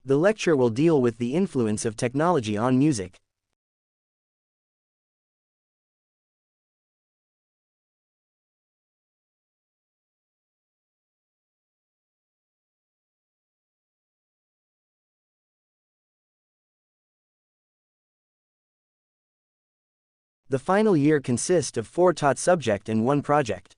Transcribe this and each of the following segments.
The lecture will deal with the influence of technology on music. The final year consists of 4 taught subjects and 1 project.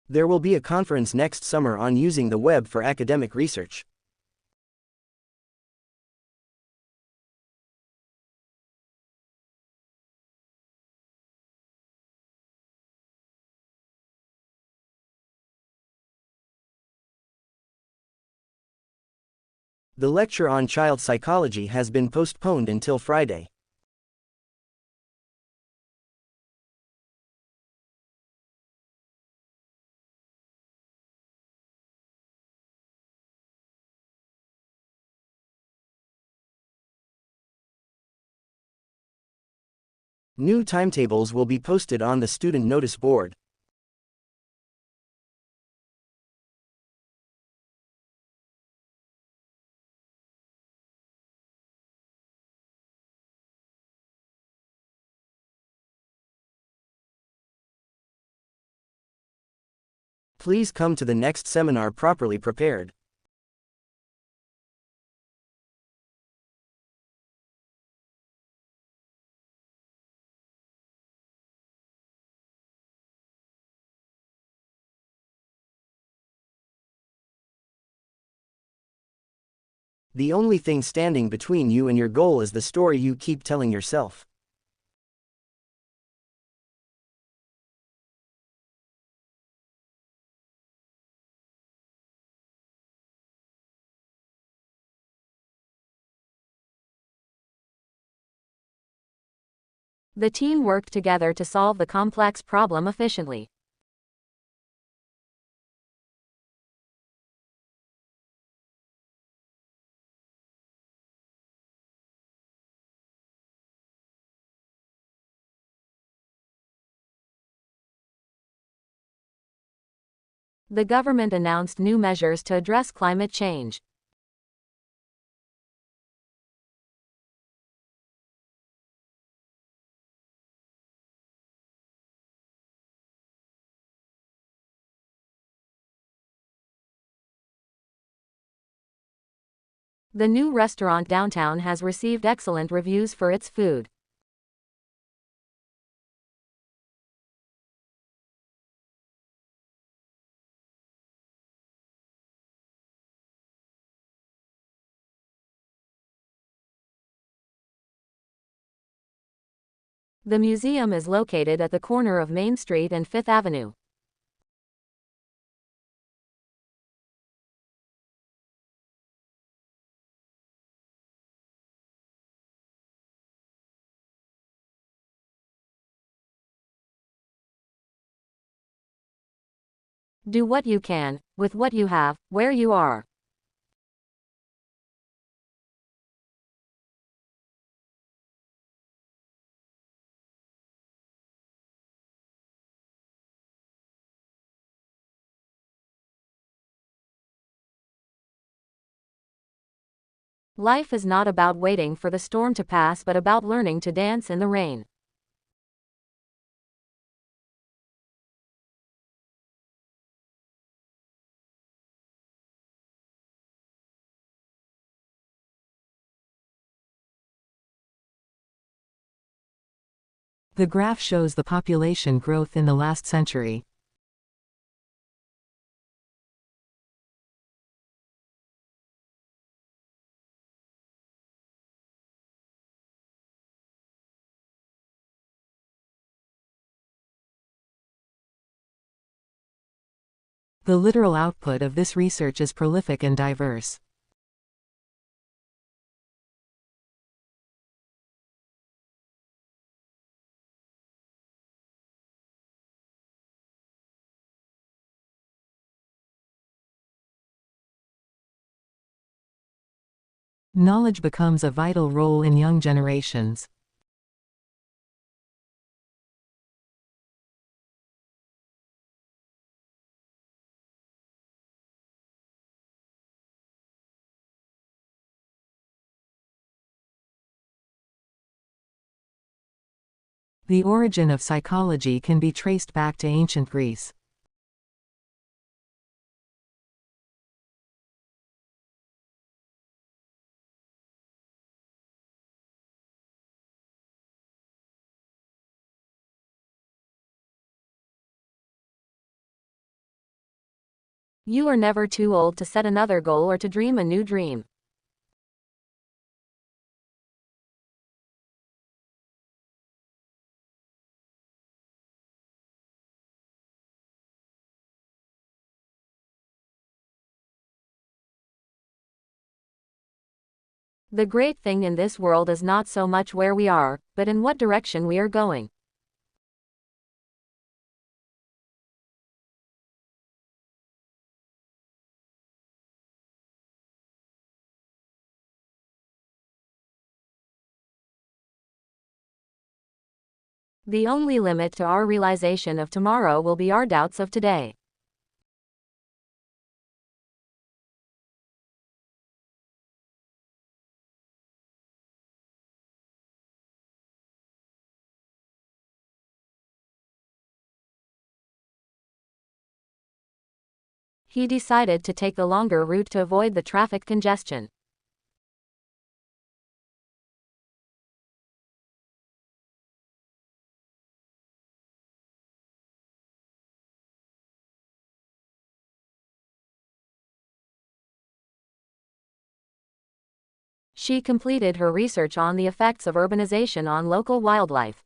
There will be a conference next summer on using the web for academic research. The lecture on child psychology has been postponed until Friday. New timetables will be posted on the student notice board. Please come to the next seminar properly prepared. The only thing standing between you and your goal is the story you keep telling yourself. The team worked together to solve the complex problem efficiently. The government announced new measures to address climate change. The new restaurant downtown has received excellent reviews for its food. The museum is located at the corner of Main Street and 5th Avenue. Do what you can, with what you have, where you are. Life is not about waiting for the storm to pass but about learning to dance in the rain. The graph shows the population growth in the last century. The literal output of this research is prolific and diverse. Knowledge becomes a vital role in young generations. The origin of psychology can be traced back to ancient Greece. You are never too old to set another goal or to dream a new dream. The great thing in this world is not so much where we are, but in what direction we are going. The only limit to our realization of tomorrow will be our doubts of today. He decided to take the longer route to avoid the traffic congestion. She completed her research on the effects of urbanization on local wildlife.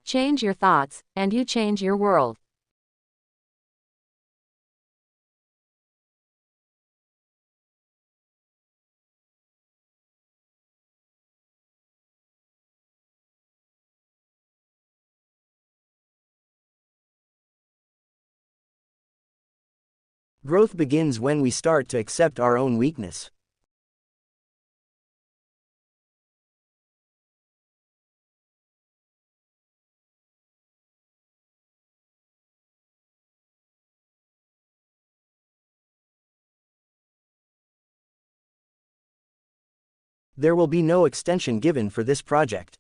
Change your thoughts, and you change your world. Growth begins when we start to accept our own weakness. There will be no extension given for this project.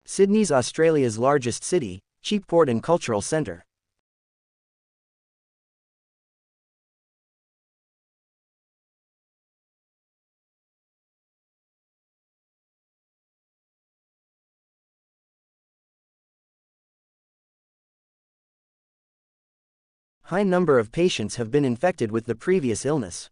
Sydney's Australia's largest city, cheap port and cultural centre. High number of patients have been infected with the previous illness.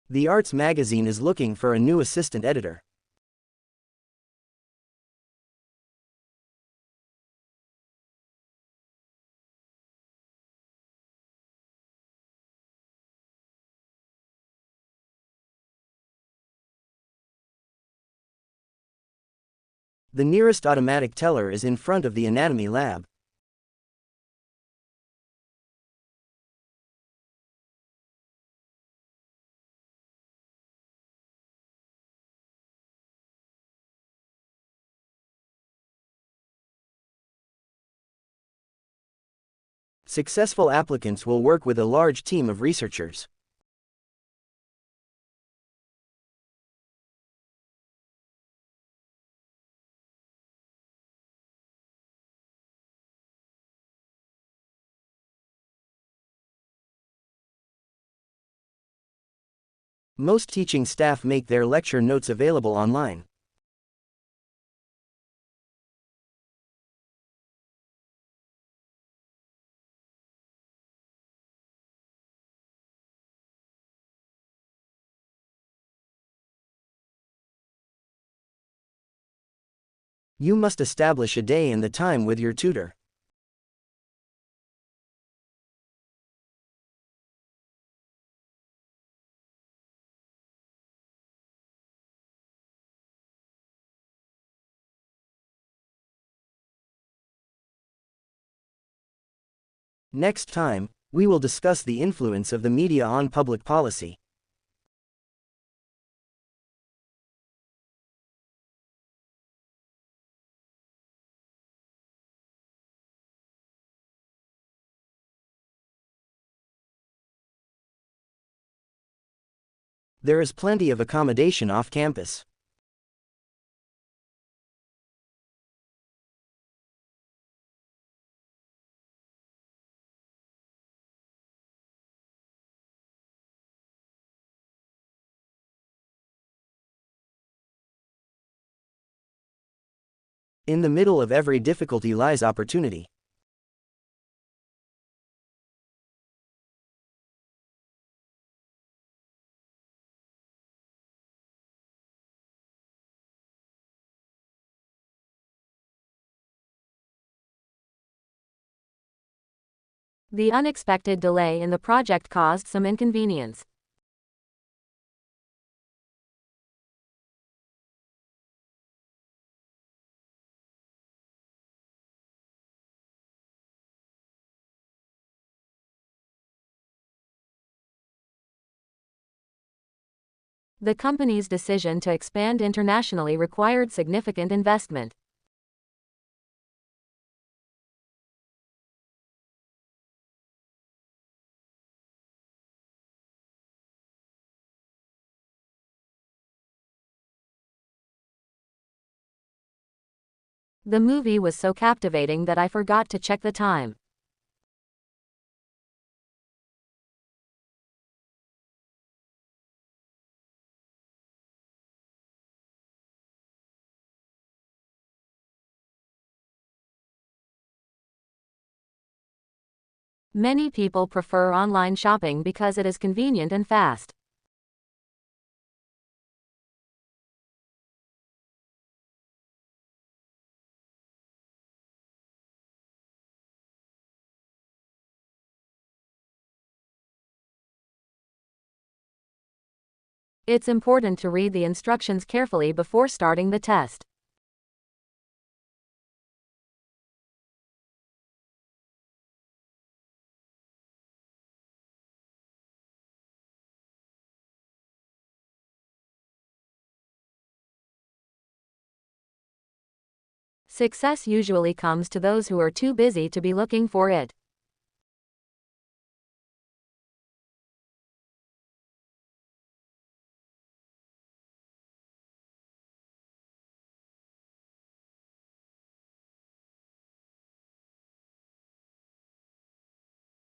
The Arts magazine is looking for a new assistant editor. The nearest automatic teller is in front of the anatomy lab. Successful applicants will work with a large team of researchers. Most teaching staff make their lecture notes available online. You must establish a day and the time with your tutor. Next time, we will discuss the influence of the media on public policy. There is plenty of accommodation off campus. In the middle of every difficulty lies opportunity. The unexpected delay in the project caused some inconvenience. The company's decision to expand internationally required significant investment. The movie was so captivating that I forgot to check the time. Many people prefer online shopping because it is convenient and fast. It's important to read the instructions carefully before starting the test. Success usually comes to those who are too busy to be looking for it.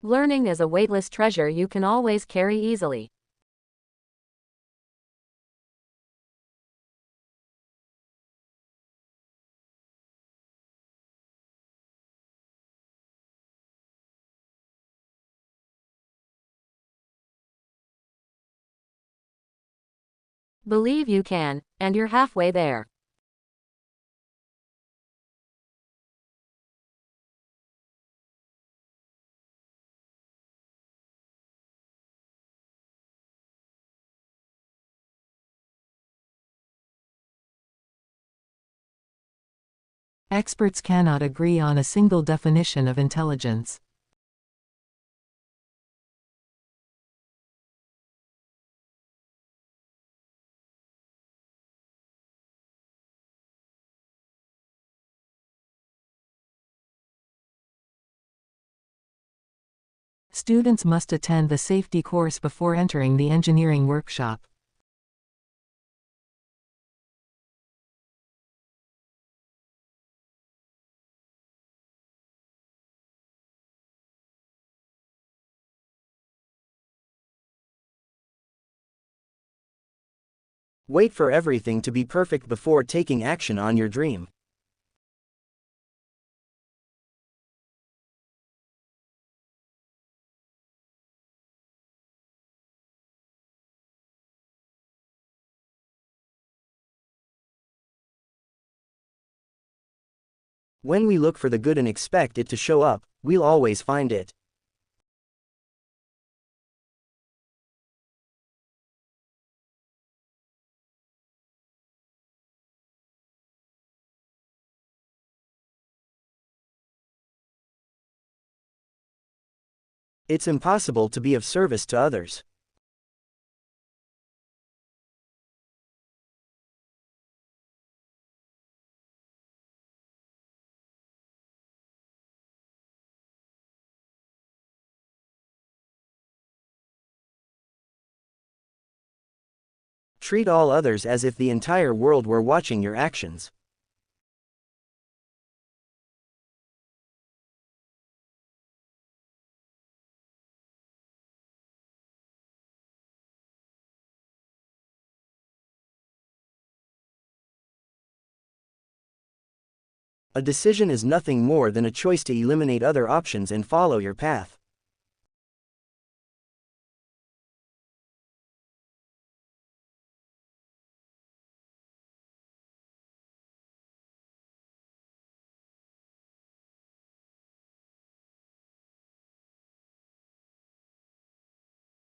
Learning is a weightless treasure you can always carry easily. Believe you can, and you're halfway there. Experts cannot agree on a single definition of intelligence. Students must attend the safety course before entering the engineering workshop. Wait for everything to be perfect before taking action on your dream. When we look for the good and expect it to show up, we'll always find it. It's impossible to be of service to others. Treat all others as if the entire world were watching your actions. A decision is nothing more than a choice to eliminate other options and follow your path.